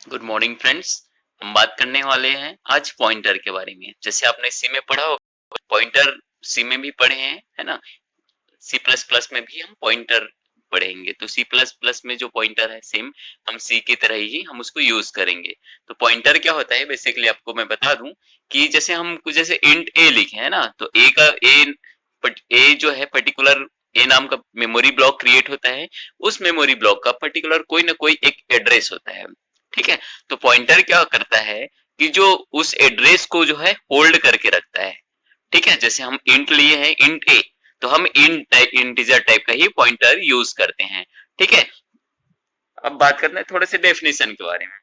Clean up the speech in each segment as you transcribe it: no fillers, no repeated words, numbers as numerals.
Good morning friends. हम बात करने वाले हैं आज पॉइंटर के बारे में। जैसे आपने सी में पढ़ा होगा, पॉइंटर सी में भी पढ़े हैं, है ना। सी प्लस प्लस में भी हम पॉइंटर पढ़ेंगे, तो सी प्लस प्लस में जो पॉइंटर है सेम हम सी की तरह ही हम उसको यूज करेंगे। तो पॉइंटर क्या होता है बेसिकली आपको मैं बता दूं कि जैसे हम कुछ जैसे इंट ए लिखे है ना, तो ए का ए जो है पर्टिकुलर ए नाम का मेमोरी ब्लॉक क्रिएट होता है। उस मेमोरी ब्लॉक का पर्टिकुलर कोई ना कोई एक एड्रेस होता है, ठीक है। तो पॉइंटर क्या करता है कि जो उस एड्रेस को जो है होल्ड करके रखता है, ठीक है। जैसे हम इंट लिए हैं इंट ए, तो हम इंटीजर टाइप का ही पॉइंटर यूज करते हैं, ठीक है। अब बात करते हैं थोड़े से डेफिनेशन के बारे में।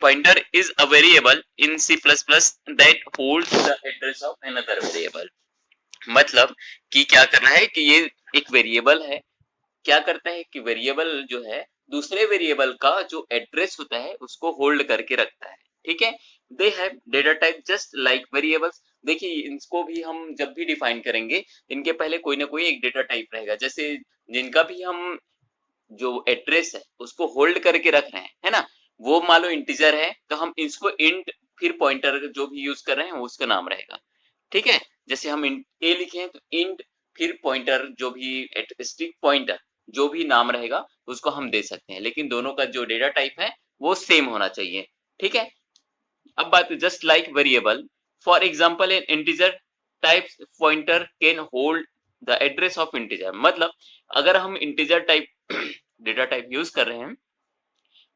Pointer is a variable in C plus plus that holds the address of another variable. मतलब कि क्या करना है कि ये एक वेरिएबल है, क्या करता है कि वेरिएबल जो है दूसरे वेरिएबल का जो एड्रेस होता है उसको होल्ड करके रखता है, ठीक है। They have data type just like variables. देखिए इनको भी हम जब भी डिफाइन करेंगे, इनके पहले कोई ना कोई एक डेटा टाइप रहेगा। जैसे जिनका भी हम जो एड्रेस है उसको होल्ड करके रख रहे हैं, है ना, वो मान लो इंटीजर है तो हम इसको इंट फिर पॉइंटर जो भी यूज कर रहे हैं उसका नाम रहेगा, ठीक है। जैसे हम इंट ए लिखे हैं तो इंट फिर पॉइंटर जो भी स्टिक पॉइंटर जो भी नाम रहेगा उसको हम दे सकते हैं, लेकिन दोनों का जो डेटा टाइप है वो सेम होना चाहिए, ठीक है। अब बात just like variable, for example N integer type pointer can hold the address of integer. मतलब अगर हम integer type data type use कर रहे हैं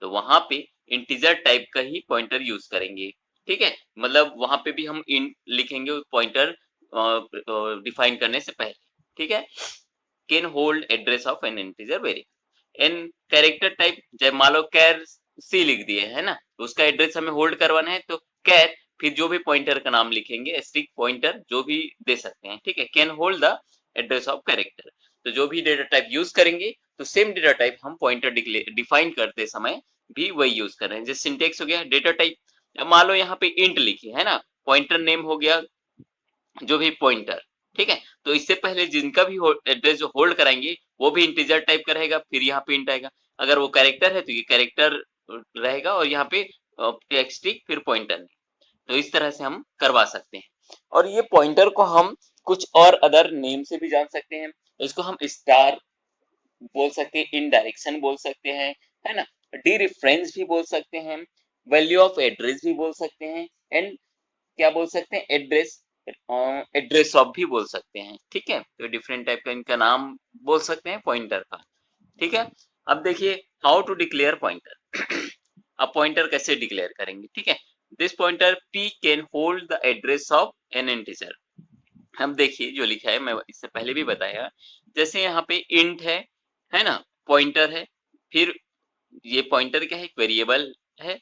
तो वहां पे इंटीजर टाइप का ही पॉइंटर यूज करेंगे, ठीक है। मतलब वहां पे भी हम इंट लिखेंगे पॉइंटर डिफाइन करने से पहले, ठीक है। Can hold address of an integer variable an character type. जब मान लो कैर सी लिख दिए है ना, तो उसका एड्रेस हमें होल्ड करवाना है, तो कैर फिर जो भी पॉइंटर का नाम लिखेंगे स्ट्रिंग पॉइंटर जो भी दे सकते हैं, ठीक है। Can hold the address of character. तो जो भी डेटा टाइप यूज करेंगे तो सेम डेटा टाइप हम पॉइंटर डिफाइन करते समय भी वही यूज कर रहे हैं। जैसे सिंटेक्स हो गया डेटा टाइप। मान लो यहाँ पे इंट लिखी है ना, पॉइंटर नेम हो गया जो भी पॉइंटर, ठीक है। तो इससे पहले जिनका भी एड्रेस जो होल्ड कराएंगे वो भी इंटीजर टाइप का रहेगा, फिर यहाँ पे इंट आएगा। अगर वो कैरेक्टर है तो ये कैरेक्टर रहेगा और यहाँ पे टेक्स्ट फिर पॉइंटर। तो इस तरह से हम करवा सकते हैं। और ये पॉइंटर को हम कुछ और अदर नेम से भी जान सकते हैं। इसको हम स्टार बोल सकते हैं, इन डायरेक्शन बोल सकते हैं, है ना, डी रेफरेंस भी बोल सकते हैं, वैल्यू ऑफ एड्रेस भी बोल सकते हैं, एंड क्या बोल सकते हैं एड्रेस एड्रेस ऑफ भी बोल सकते हैं, ठीक है। तो डिफरेंट टाइप का इनका नाम बोल सकते हैं पॉइंटर का, ठीक है। अब देखिए हाउ टू डिक्लेयर पॉइंटर। अब पॉइंटर कैसे डिक्लेयर करेंगे, ठीक है। This pointer p can hold the address of an integer. हम देखिए जो लिखा है मैं इससे पहले भी बताया, जैसे यहाँ पे इंट है ना, पॉइंटर है, फिर ये पॉइंटर क्या है एक वेरिएबल है।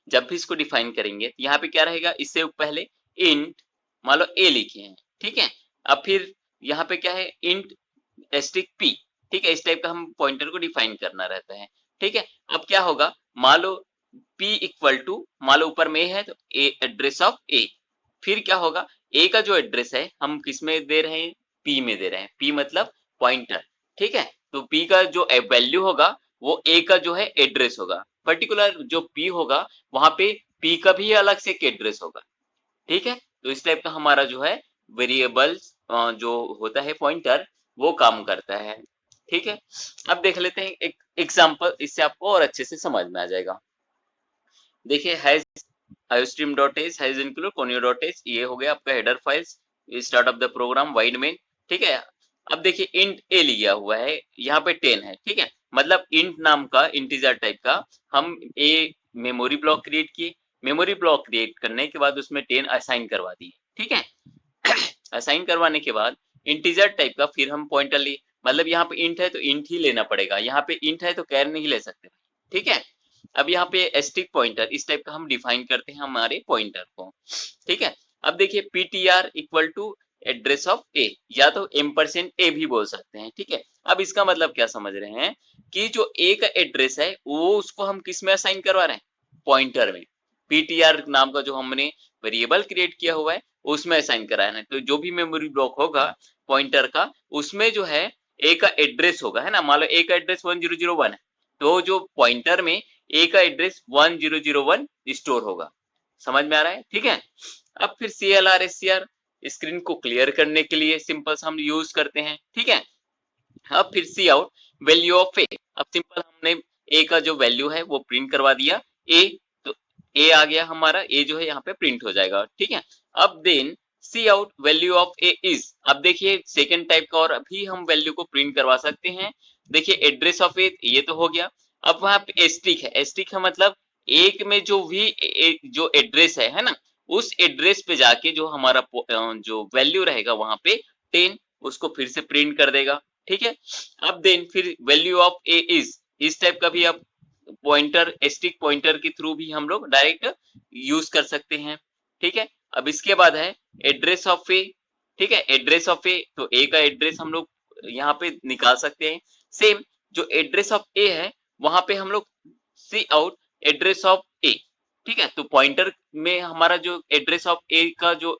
जब भी इसको डिफाइन करेंगे तो यहाँ पे क्या रहेगा, इससे पहले इंट मान लो ए लिखे हैं, ठीक है। अब फिर यहाँ पे क्या है इंट एस्टिक पी, ठीक है। इस टाइप का हम पॉइंटर को डिफाइन करना रहता है, ठीक है। अब क्या होगा, मान लो p इक्वल टू मान लो ऊपर में है तो ए एड्रेस ऑफ ए, फिर क्या होगा ए का जो एड्रेस है हम किस में दे रहे हैं, p में दे रहे हैं, p मतलब पॉइंटर, ठीक है। तो p का जो वैल्यू होगा वो a का जो है एड्रेस होगा, पर्टिकुलर जो p होगा वहां पे p का भी अलग से एक एड्रेस होगा, ठीक है। तो इस टाइप का हमारा जो है वेरिएबल जो होता है पॉइंटर वो काम करता है, ठीक है। अब देख लेते हैं एक एग्जांपल, इससे आपको और अच्छे से समझ में आ जाएगा। देखिए has iostream.h has include conio.h, ये हो गया आपका header files, start of the program void main, ठीक है। अब देखिए इंट ए लिया हुआ है, यहाँ पे 10 है, ठीक है। मतलब इंट नाम का इंटीजर टाइप का हम ए मेमोरी ब्लॉक क्रिएट किए, मेमोरी ब्लॉक क्रिएट करने के बाद उसमें 10 असाइन करवा दिए, ठीक है। असाइन करवाने के बाद इंटीजर टाइप का फिर हम पॉइंटर लिए, मतलब यहाँ पे इंट है तो इंट ही लेना पड़ेगा, यहाँ पे इंट है तो कैर नहीं ले सकते, ठीक है। अब यहाँ पे स्टिक पॉइंटर इस टाइप का हम डिफाइन करते हैं हमारे पॉइंटर को, ठीक है। अब देखिए ptr equal to address of a, या तो एम्परसेंड ए भी बोल सकते हैं, ठीक है। अब इसका मतलब क्या समझ रहे हैं कि जो ए का एड्रेस है वो उसको हम किस में असाइन करवा रहे हैं, पॉइंटर में। ptr नाम का जो हमने वेरिएबल क्रिएट किया हुआ है उसमें असाइन कराना है। तो जो भी मेमोरी ब्लॉक होगा पॉइंटर का उसमें जो है ए का एड्रेस होगा, है ना। मान लो ए का एड्रेस 1001 है, तो जो पॉइंटर में ए का एड्रेस 1001 स्टोर होगा। समझ में आ रहा है? ठीक है। अब फिर CLR SCR स्क्रीन को क्लियर करने के लिए सिंपल सा हम यूज करते हैं। ठीक है। अब फिर सी आउट वैल्यू ऑफ ए। अब सिंपल हमने ए का जो वैल्यू है वो प्रिंट करवा दिया ए, तो ए आ गया हमारा, ए जो है यहाँ पे प्रिंट हो जाएगा। ठीक है। अब then cout value of a is. अब देखिए सेकेंड टाइप का और अभी हम वैल्यू को प्रिंट करवा सकते हैं। देखिए एड्रेस ऑफ ए ये तो हो गया। अब वहां पे एस्टिक है, एस्टिक है मतलब एक में जो भी जो एड्रेस है ना, उस एड्रेस पे जाके जो हमारा जो वैल्यू रहेगा वहां पे 10, उसको फिर से प्रिंट कर देगा। ठीक है। अब देन फिर वैल्यू ऑफ ए इज, इस टाइप का भी अब पॉइंटर स्टिक पॉइंटर के थ्रू भी हम लोग डायरेक्ट यूज कर सकते हैं। ठीक है। अब इसके बाद है एड्रेस ऑफ ए। ठीक है। एड्रेस ऑफ ए, तो ए का एड्रेस हम लोग यहाँ पे निकाल सकते हैं। सेम जो एड्रेस ऑफ ए है वहां पे हम लोग सी आउट एड्रेस ऑफ ए। ठीक है। तो पॉइंटर में हमारा जो एड्रेस ऑफ ए का जो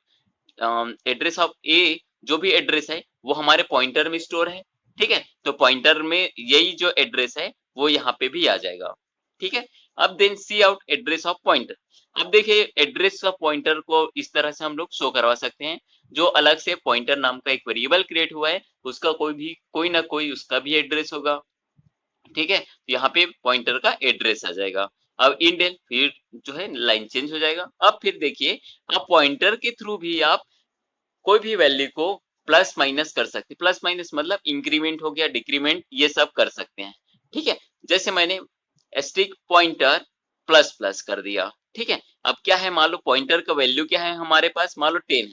एड्रेस ऑफ ए जो भी एड्रेस है वो हमारे पॉइंटर में स्टोर है। ठीक है। तो पॉइंटर में यही जो एड्रेस है वो यहाँ पे भी आ जाएगा। ठीक है। अब then cout address of pointer. अब देखिए एड्रेस ऑफ पॉइंटर को इस तरह से हम लोग शो करवा सकते हैं, जो अलग से पॉइंटर नाम का एक वेरिएबल क्रिएट हुआ है उसका कोई ना कोई उसका भी एड्रेस होगा। ठीक है। तो यहाँ पे पॉइंटर का एड्रेस आ जाएगा। अब इंडेल फिर जो है लाइन चेंज हो जाएगा। अब फिर देखिए अब पॉइंटर के थ्रू भी आप कोई भी वैल्यू को प्लस माइनस कर सकते हैं। प्लस माइनस मतलब इंक्रीमेंट हो गया, डिक्रीमेंट, ये सब कर सकते हैं। ठीक है। जैसे मैंने स्टिक पॉइंटर प्लस प्लस कर दिया। ठीक है। अब क्या है, मान लो पॉइंटर का वैल्यू क्या है हमारे पास, मान लो 10 है।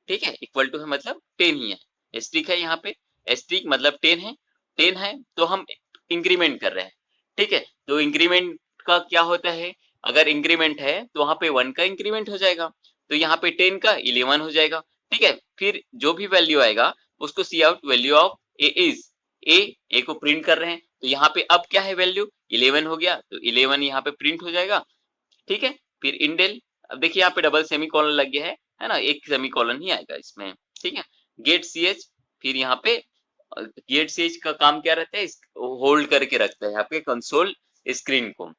ठीक है। इक्वल टू है मतलब 10 ही है, स्टिक है यहाँ पे, स्टिक मतलब 10 है। 10 है तो हम इंक्रीमेंट कर रहे हैं। ठीक है। तो इंक्रीमेंट का क्या होता है, अगर इंक्रीमेंट है तो वहां पे 1 का इंक्रीमेंट हो जाएगा, तो यहाँ पे 10 का 11 हो जाएगा। ठीक है। फिर जो भी वैल्यू आएगा उसको cout value of a is, a को प्रिंट कर रहे हैं, तो यहाँ पे अब क्या है वैल्यू 11 हो गया, तो 11 यहाँ पे प्रिंट हो जाएगा। ठीक है। फिर इंडेल, अब देखिए यहाँ पे डबल सेमी कॉलन लग गया है ना, एक सेमी कॉलन ही आएगा इसमें। ठीक है। गेट सी एच, फिर यहाँ पे गेट सी एच का काम क्या रहता है, होल्ड करके रखता है आपके कंसोल स्क्रीन को।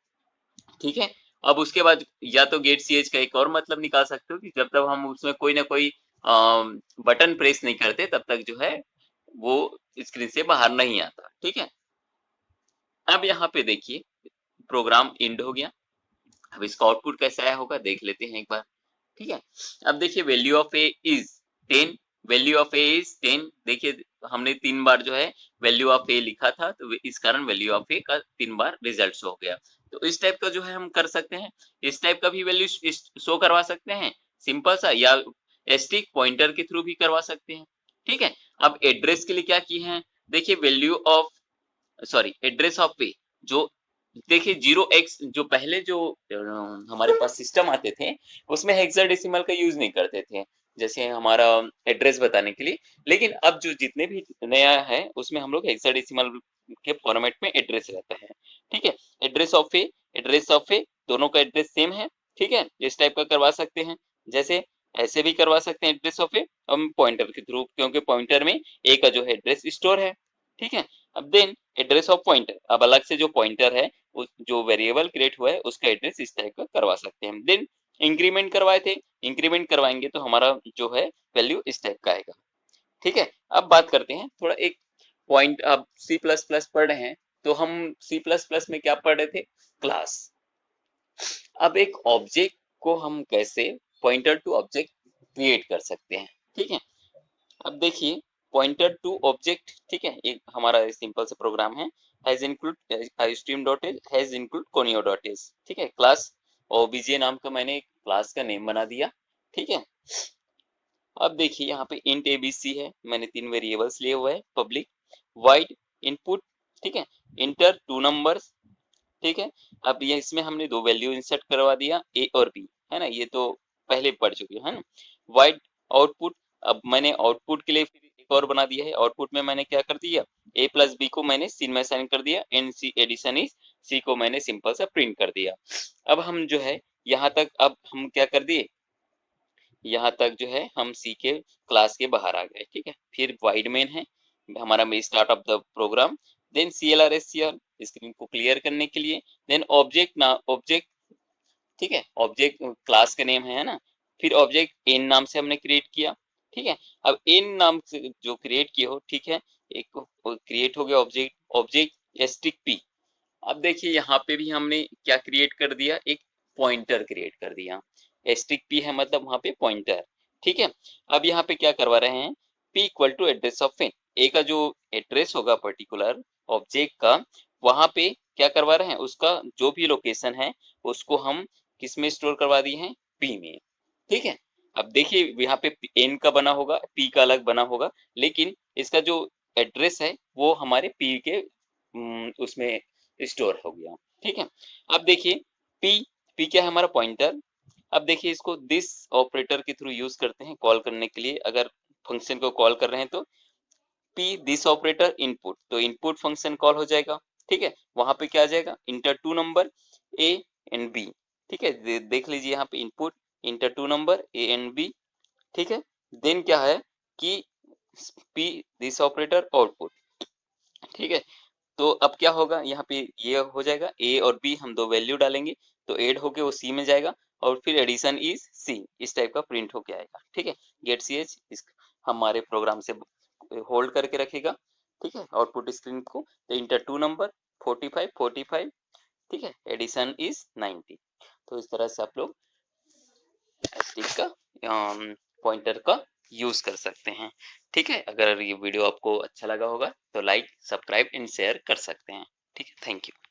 ठीक है। अब उसके बाद या तो गेट सी एच का एक और मतलब निकाल सकते हो कि जब तक हम उसमें कोई ना कोई बटन प्रेस नहीं करते तब तक जो है वो स्क्रीन से बाहर नहीं आता। ठीक है। अब यहाँ पे देखिए प्रोग्राम एंड हो गया। अब इसका आउटपुट कैसा आया होगा देख लेते हैं एक बार। ठीक है। अब देखिए value of a is 10, value of a is 10। देखिए हमने 3 बार जो है वैल्यू ऑफ ए लिखा था, तो इस कारण वैल्यू ऑफ ए का 3 बार रिजल्ट शो हो गया। तो इस टाइप का जो है हम कर सकते हैं। इस टाइप का भी वैल्यू शो करवा सकते हैं सिंपल सा, या स्टिक पॉइंटर के थ्रू भी करवा सकते हैं। ठीक है। अब एड्रेस के लिए क्या किए हैं, देखिए value of sorry address of पे, जो देखिए 0x जो पहले जो हमारे पास सिस्टम आते थे उसमें हेक्साडेसिमल का यूज नहीं करते थे, जैसे हमारा एड्रेस बताने के लिए। लेकिन अब जो जितने भी नया है उसमें हम लोग हेक्साडेसिमल के फॉर्मेट में एड्रेस रहता है। ठीक है। एड्रेस ऑफ ए दोनों का एड्रेस सेम है। ठीक है। इस टाइप का करवा सकते हैं, जैसे ऐसे भी करवा सकते हैं एड्रेस ऑफ ए हम पॉइंटर के थ्रू, क्योंकि पॉइंटर में ए का जो है एड्रेस स्टोर है। ठीक है। अब देन एड्रेस ऑफ पॉइंटर, अब अलग से जो पॉइंटर है जो वेरिएबल क्रिएट हुआ है उसका एड्रेस इस टाइप का करवा सकते हैं। देन इंक्रीमेंट करवाए थे, इंक्रीमेंट करवाएंगे तो हमारा जो है वैल्यू इस टाइप का आएगा। ठीक है। अब बात करते हैं थोड़ा एक पॉइंट, अब सी प्लस प्लस पढ़ रहे हैं तो हम सी प्लस प्लस में क्या पढ़ रहे थे, क्लास। अब एक ऑब्जेक्ट को हम कैसे पॉइंटर टू ऑब्जेक्ट क्रिएट कर सकते हैं। ठीक है। अब देखिए पॉइंटर टू ऑब्जेक्ट, ठीक है, एक हमारा सिंपल सा प्रोग्राम है, has include istream.h has include conio.h। ठीक है। क्लास obj नाम का मैंने एक क्लास का नेम बना दिया। ठीक है। अब देखिए यहाँ पे int abc है, मैंने 3 वेरिएबल्स लिए हुए हैं, पब्लिक void इनपुट, ठीक है, इंटर 2 नंबर्स। ठीक है। अब ये इसमें हमने 2 वैल्यू इंसर्ट करवा दिया a और b, है ना, ये तो पहले पढ़ चुके हैं ना। void आउटपुट, अब मैंने आउटपुट के लिए फिर एक और बना दिया है। आउटपुट में मैंने क्या कर दिया, a प्लस बी को मैंने सीन में असाइन कर दिया, and c addition is c को मैंने सिंपल सा प्रिंट कर दिया। अब हम जो है यहाँ तक अब हम क्या कर दिए, यहाँ तक जो है हम सी के क्लास के बाहर आ गए। ठीक है। फिर वाइड मेन है हमारा में start of the program, then CLR SCR screen को क्लियर करने के लिए, देन ऑब्जेक्ट ना ऑब्जेक्ट, ठीक है, ऑब्जेक्ट क्लास का नेम है ना, फिर ऑब्जेक्ट एन नाम से हमने क्रिएट किया, ठीक है। अब एन नाम से जो क्रिएट किए हो, ठीक है, एक क्रिएट हो गया ऑब्जेक्ट, ऑब्जेक्ट एस्ट्रिक पी। अब देखिए यहाँ पे भी हमने क्या क्रिएट कर दिया, एक पॉइंटर क्रिएट कर दिया। एस्ट्रिक पी है मतलब वहां पे पॉइंटर, ठीक है। अब यहाँ पे क्या करवा रहे हैं, p equal to address of n, a का जो एड्रेस होगा पर्टिकुलर ऑब्जेक्ट का, वहां पे क्या करवा रहे हैं, उसका जो भी लोकेशन है उसको हम किस में स्टोर करवा दिए हैं, पी में, ठीक है। अब देखिए यहाँ पे एन का बना होगा, पी का अलग बना होगा, लेकिन इसका जो एड्रेस है वो हमारे पी के उसमें स्टोर हो गया, ठीक है। अब देखिए पी, पी क्या है, हमारा पॉइंटर। अब देखिए इसको दिस ऑपरेटर के थ्रू यूज करते हैं कॉल करने के लिए, अगर फंक्शन को कॉल कर रहे हैं तो पी दिस ऑपरेटर इनपुट, तो इनपुट फंक्शन कॉल हो जाएगा, ठीक है। वहां पे क्या आ जाएगा, enter two number a and b, ठीक है। देख लीजिए यहाँ पे input enter two number a and b, ठीक है। देन क्या है कि पी दिस ऑपरेटर आउटपुट, ठीक है। तो अब क्या होगा, यहाँ पे ये हो जाएगा ए और बी, हम दो वैल्यू डालेंगे तो ऐड होके वो सी में जाएगा, और फिर एडिशन इज सी, इस टाइप का प्रिंट होके आएगा, ठीक है। गेट सी एच इस हमारे प्रोग्राम से होल्ड करके रखेगा, ठीक है, आउटपुट स्क्रीन को। तो इंटर टू नंबर 45 45, ठीक है, एडिशन इज 90। तो इस तरह से आप लोग स्टिक का पॉइंटर का यूज कर सकते हैं, ठीक है। अगर ये वीडियो आपको अच्छा लगा होगा तो लाइक सब्सक्राइब एंड शेयर कर सकते हैं, ठीक है। Thank you.